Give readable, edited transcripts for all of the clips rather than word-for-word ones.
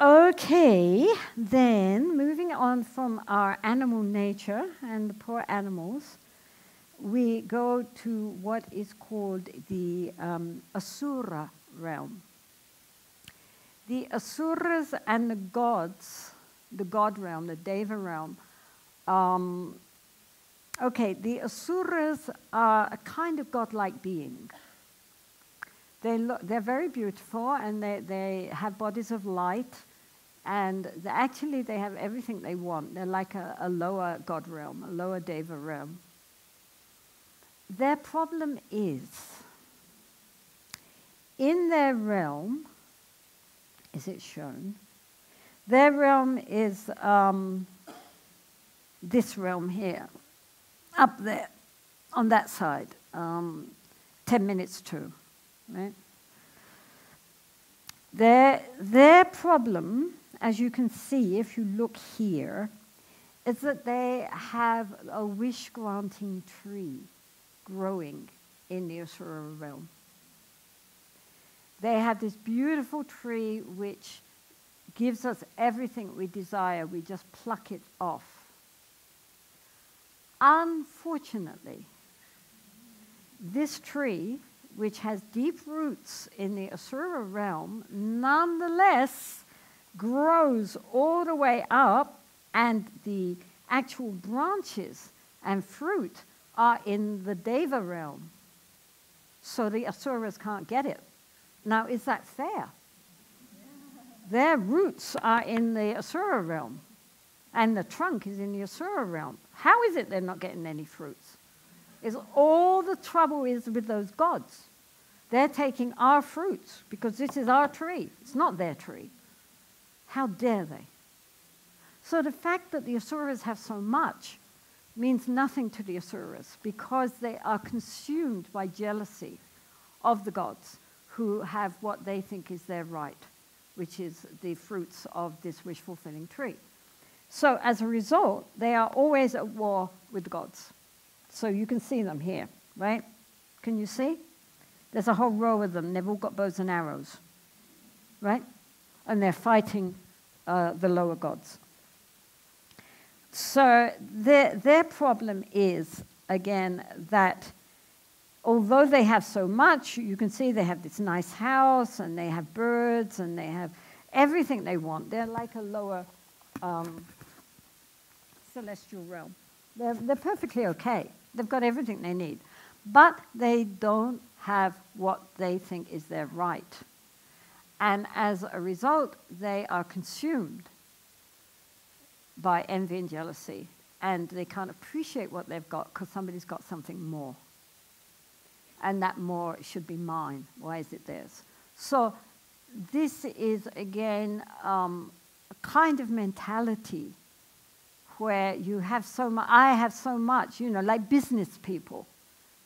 Okay, then moving on from our animal nature and the poor animals, we go to what is called the Asura realm. The Asuras and the gods, the god realm, the Deva realm. Okay, the Asuras are a kind of godlike being. They're very beautiful, and they have bodies of light, and actually they have everything they want. They're like a lower god realm, a lower Deva realm. Their problem is, in their realm, is it shown? Their realm is this realm here, up there, on that side, 10 minutes to, right? Their problem, as you can see if you look here, is that they have a wish-granting tree growing in the Asura realm. They have this beautiful tree which gives us everything we desire. We just pluck it off. Unfortunately, this tree, which has deep roots in the Asura realm, nonetheless grows all the way up, and the actual branches and fruit are in the Deva realm. So the Asuras can't get it. Now, is that fair? Their roots are in the Asura realm, and the trunk is in the Asura realm. How is it they're not getting any fruits? Is all the trouble is with those gods. They're taking our fruits because this is our tree. It's not their tree. How dare they? So the fact that the Asuras have so much means nothing to the Asuras because they are consumed by jealousy of the gods who have what they think is their right, which is the fruits of this wish-fulfilling tree. So as a result, they are always at war with the gods. So you can see them here, right? Can you see? There's a whole row of them. They've all got bows and arrows, right? And they're fighting the lower gods. So their problem is, again, that although they have so much, you can see they have this nice house, and they have birds, and they have everything they want. They're like a lower celestial realm. They're perfectly okay. They've got everything they need. But they don't have what they think is their right. And as a result, they are consumed by envy and jealousy, and they can't appreciate what they've got because somebody's got something more. And that more should be mine. Why is it theirs? So this is, again, a kind of mentality where you have so much, I have so much, you know, like business people.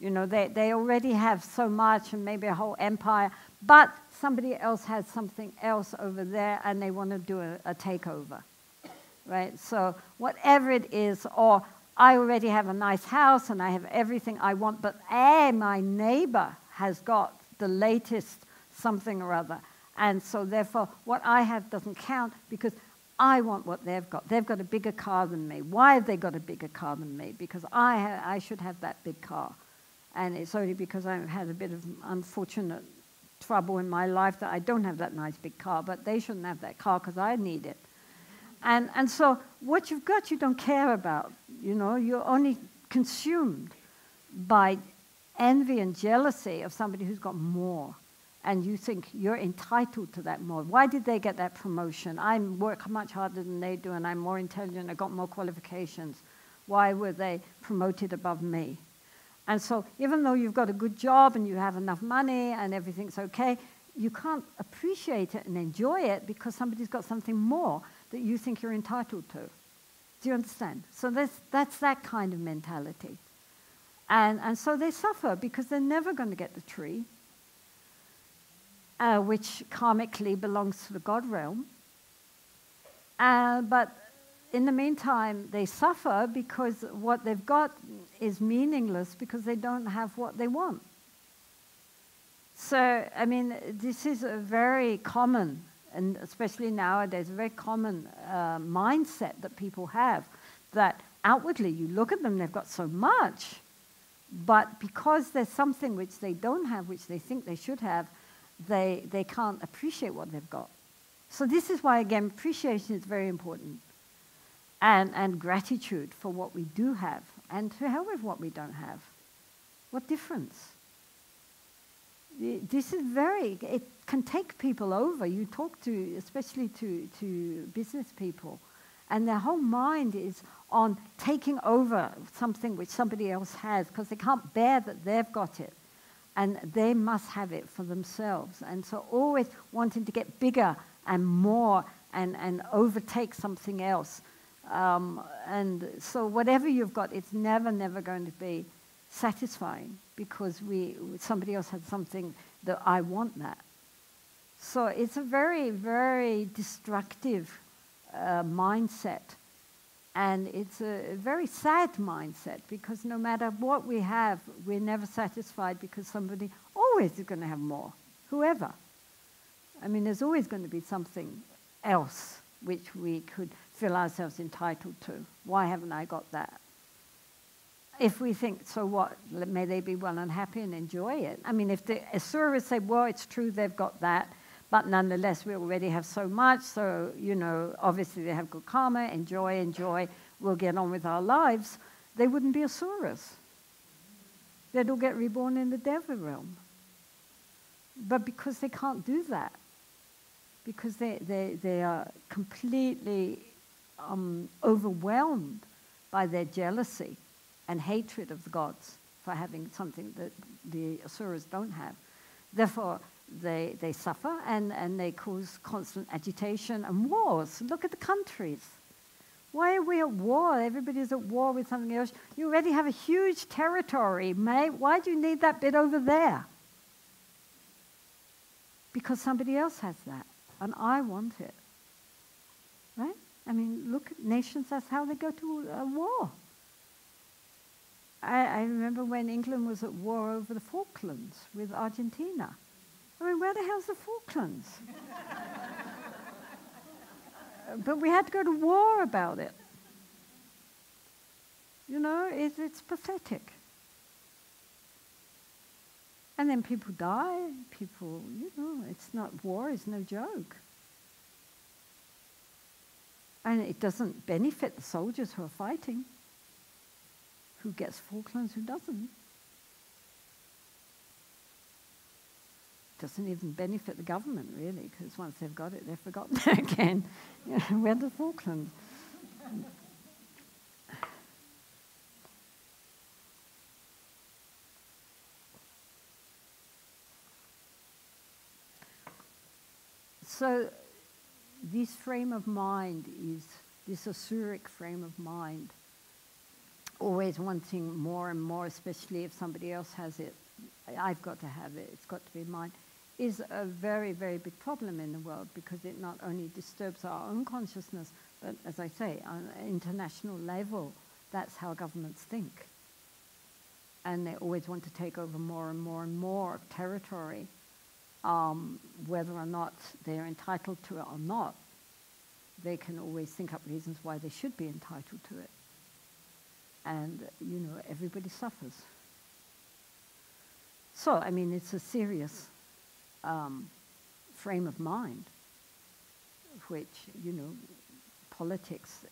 You know, they already have so much and maybe a whole empire, but somebody else has something else over there and they want to do a takeover. Right? So whatever it is, or I already have a nice house and I have everything I want, but my neighbor has got the latest something or other. And so therefore, what I have doesn't count because I want what they've got. They've got a bigger car than me. Why have they got a bigger car than me? Because I should have that big car. And it's only because I've had a bit of unfortunate trouble in my life that I don't have that nice big car, but they shouldn't have that car because I need it. And so what you've got, you don't care about. You know, you're only consumed by envy and jealousy of somebody who's got more. And you think you're entitled to that more. Why did they get that promotion? I work much harder than they do, and I'm more intelligent, I got more qualifications. Why were they promoted above me? And so even though you've got a good job and you have enough money and everything's okay, you can't appreciate it and enjoy it because somebody's got something more that you think you're entitled to. Do you understand? So that's that kind of mentality. And so they suffer because they're never going to get the tree, which karmically belongs to the God realm. But in the meantime, they suffer because what they've got is meaningless because they don't have what they want. So, I mean, this is a very common and especially nowadays, a very common mindset that people have, that outwardly you look at them, they've got so much, but because there's something which they don't have, which they think they should have, they can't appreciate what they've got. So this is why, again, appreciation is very important. And gratitude for what we do have, and to hell with what we don't have. What difference? This is it can take people over. You talk to, especially to business people, and their whole mind is on taking over something which somebody else has, because they can't bear that they've got it. And they must have it for themselves. And so always wanting to get bigger and more and overtake something else. And so whatever you've got, it's never going to be satisfying, because somebody else has something that I want that. So it's a very, very destructive mindset. And it's a very sad mindset, because no matter what we have, we're never satisfied, because somebody always is going to have more, whoever. I mean, there's always going to be something else which we could feel ourselves entitled to. Why haven't I got that? If we think, so what, may they be well and happy and enjoy it. I mean, if the Asuras say, well, it's true they've got that, but nonetheless we already have so much, so, obviously they have good karma, enjoy, we'll get on with our lives, they wouldn't be Asuras. They'd all get reborn in the Deva realm. But because they can't do that, because they are completely overwhelmed by their jealousy and hatred of the gods for having something that the Asuras don't have. Therefore, they suffer and they cause constant agitation and wars. Look at the countries. Why are we at war? Everybody's at war with something else. You already have a huge territory, mate. Why do you need that bit over there? Because somebody else has that, and I want it. Right? I mean, look at nations, that's how they go to a war. I remember when England was at war over the Falklands with Argentina. I mean, where the hell's the Falklands? But we had to go to war about it. It's pathetic. And then people die, it's not, war is no joke. And it doesn't benefit the soldiers who are fighting. Who gets Falklands, who doesn't? Doesn't even benefit the government, really, because once they've got it, they've forgotten it again. Where's the Falklands? So this frame of mind is this Asuric frame of mind, always wanting more and more, especially if somebody else has it. I've got to have it, it's got to be mine, is a very, very big problem in the world, because it not only disturbs our own consciousness, but as I say, on an international level, that's how governments think. And they always want to take over more and more and more territory, whether or not they're entitled to it or not. They can always think up reasons why they should be entitled to it. And, everybody suffers. So, I mean, it's a serious frame of mind, which, politics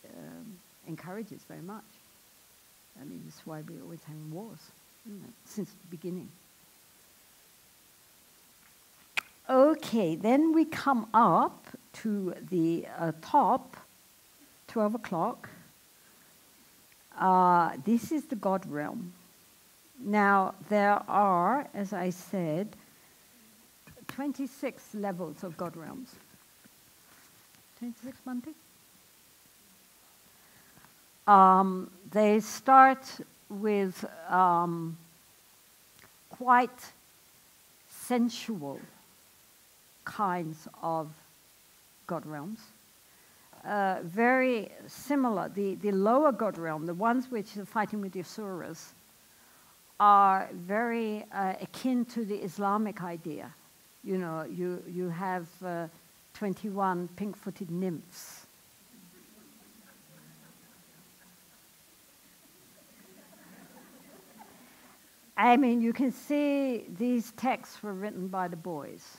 encourages very much. I mean, that's why we're always having wars, since the beginning. Okay, then we come up to the top, 12 o'clock. This is the God realm. Now, there are, as I said, 26 levels of God realms. 26, Monty? They start with quite sensual kinds of God realms. Very similar. The lower God realm, the ones which are fighting with the Asuras, are very akin to the Islamic idea. You have 21 pink-footed nymphs. I mean, you can see these texts were written by the boys.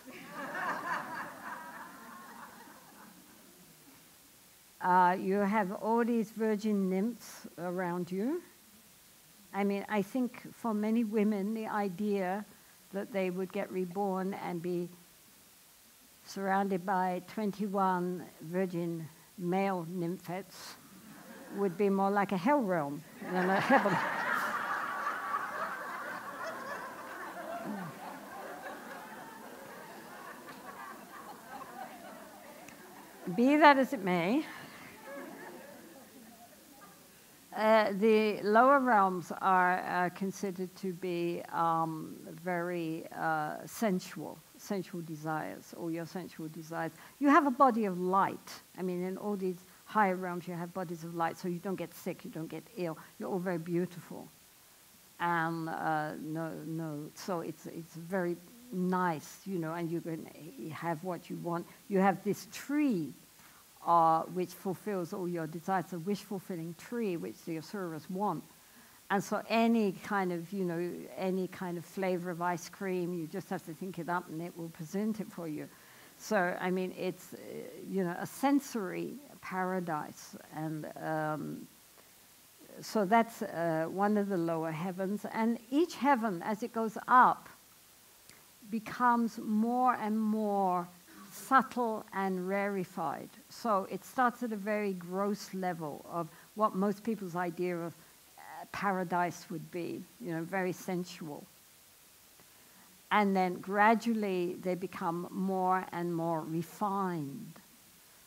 You have all these virgin nymphs around you. I mean, I think for many women, the idea that they would get reborn and be surrounded by 21 virgin male nymphets would be more like a hell realm than a heaven. Be that as it may, the lower realms are considered to be very sensual desires, or your sensual desires. You have a body of light. I mean, in all these higher realms, you have bodies of light, so you don't get sick, you don't get ill. You're all very beautiful. And so it's very nice, you know, and you can have what you want. You have this tree which fulfills all your desires, a wish-fulfilling tree which the Asuras want. And so any kind of, you know, any kind of flavor of ice cream, you just have to think it up and it will present it for you. So, I mean, it's, you know, a sensory paradise. And so that's one of the lower heavens. And each heaven, as it goes up, becomes more and more subtle and rarefied. So it starts at a very gross level of what most people's idea of paradise would be, you know, very sensual. And then gradually they become more and more refined.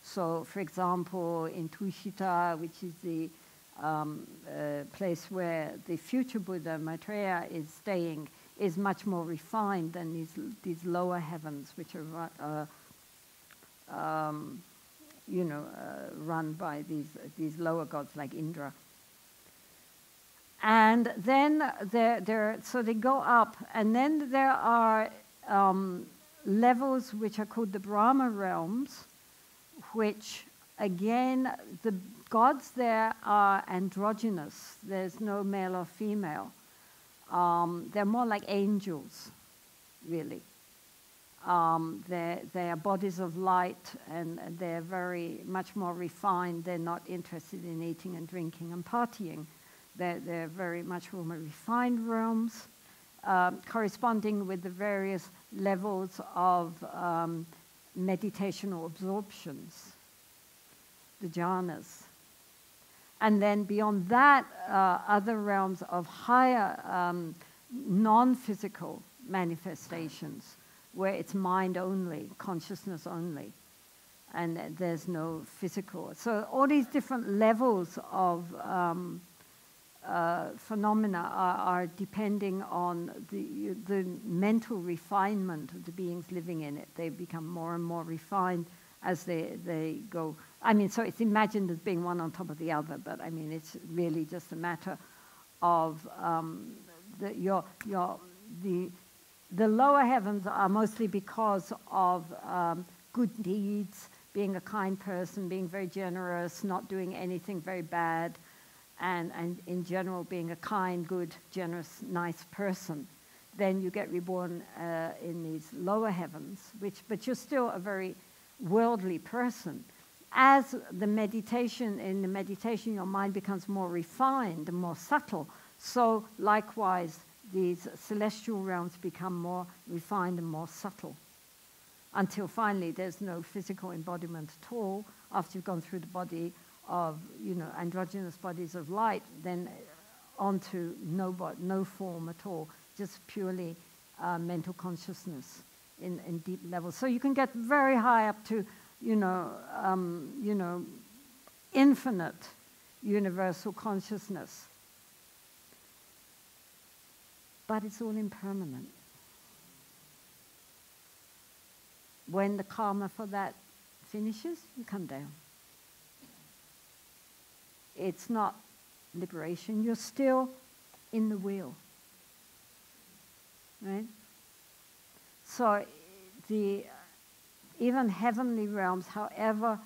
So, for example, in Tushita, which is the place where the future Buddha, Maitreya, is staying, is much more refined than these lower heavens, which are run by these lower gods like Indra. And then so they go up, and then there are levels which are called the Brahma realms, which again the gods there are androgynous. There's no male or female. They're more like angels, really. They are bodies of light, and they're very much more refined. They're not interested in eating and drinking and partying. They're very much more refined realms, corresponding with the various levels of meditational absorptions, the jhanas. And then beyond that, other realms of higher non-physical manifestations, where it's mind only, consciousness only, and there's no physical. So all these different levels of phenomena are depending on the mental refinement of the beings living in it. They become more and more refined as they go. I mean, so it's imagined as being one on top of the other, but I mean, it's really just a matter of the lower heavens are mostly because of good deeds, being a kind person, being very generous, not doing anything very bad, and in general being a kind, good, generous, nice person. Then you get reborn in these lower heavens, but you're still a very worldly person. As in the meditation, your mind becomes more refined and more subtle. So likewise, these celestial realms become more refined and more subtle, until finally there's no physical embodiment at all. After you've gone through the body of, you know, androgynous bodies of light, then onto no form at all, just purely mental consciousness in deep levels. So you can get very high up to, infinite universal consciousness. But it's all impermanent. When the karma for that finishes, you come down. It's not liberation. You're still in the wheel. Right? So the even heavenly realms, however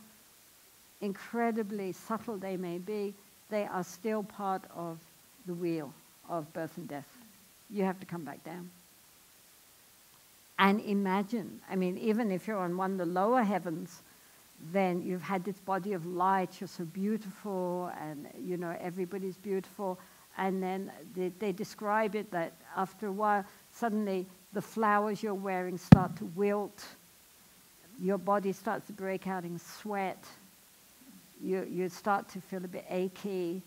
incredibly subtle they may be, they are still part of the wheel of birth and death. You have to come back down. And imagine, I mean, even if you're on one of the lower heavens, then you've had this body of light, you're so beautiful, and you know, everybody's beautiful. And then they describe it that after a while, suddenly the flowers you're wearing start to wilt, your body starts to break out in sweat, you start to feel a bit achy,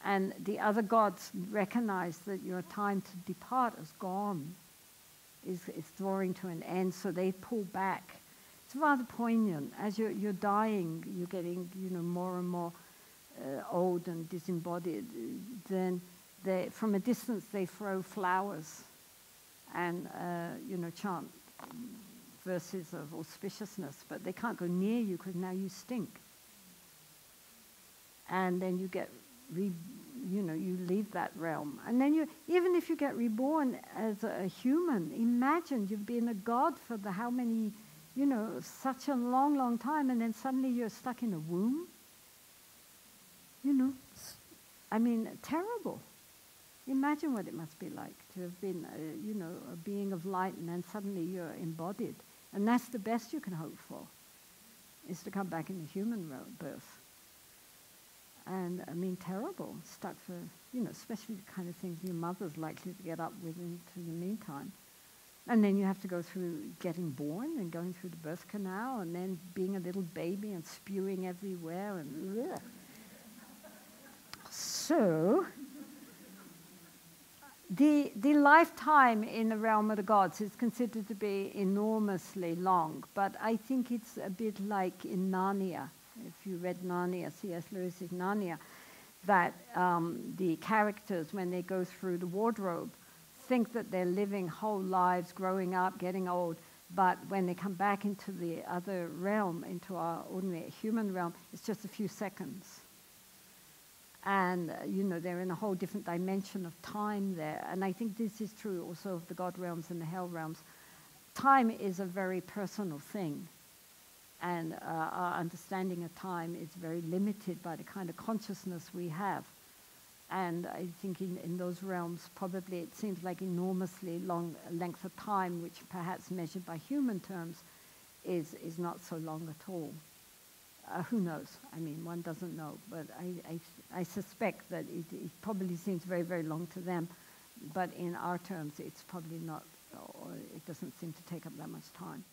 and the other gods recognize that your time to depart is gone, is drawing to an end, so they pull back. It's rather poignant. As you're dying, you're getting, you know, more and more old and disembodied. Then from a distance they throw flowers and you know, chant verses of auspiciousness, but they can't go near you because now you stink. And then you get, you know, you leave that realm. And then you, even if you get reborn as a human, imagine you've been a god for the how many, you know, such a long, long time, and then suddenly you're stuck in a womb. You know, I mean, terrible. Imagine what it must be like to have been, you know, a being of light, and then suddenly you're embodied. And that's the best you can hope for, is to come back in a human birth. And I mean, terrible, stuck for, you know, especially the kind of things your mother's likely to get up with into the meantime. And then you have to go through getting born and going through the birth canal and then being a little baby and spewing everywhere and ugh. So, the lifetime in the realm of the gods is considered to be enormously long, but I think it's a bit like in Narnia. If you read Narnia, C.S. Lewis's Narnia, that the characters, when they go through the wardrobe, think that they're living whole lives, growing up, getting old, but when they come back into the other realm, into our ordinary human realm, it's just a few seconds. And, you know, they're in a whole different dimension of time there. And I think this is true also of the God realms and the hell realms. Time is a very personal thing. And our understanding of time is very limited by the kind of consciousness we have. And I think in those realms, probably it seems like enormously long length of time, which perhaps measured by human terms is not so long at all. Who knows? I mean, one doesn't know. But I suspect that it probably seems very, very long to them. But in our terms, it's probably not, or it doesn't seem to take up that much time.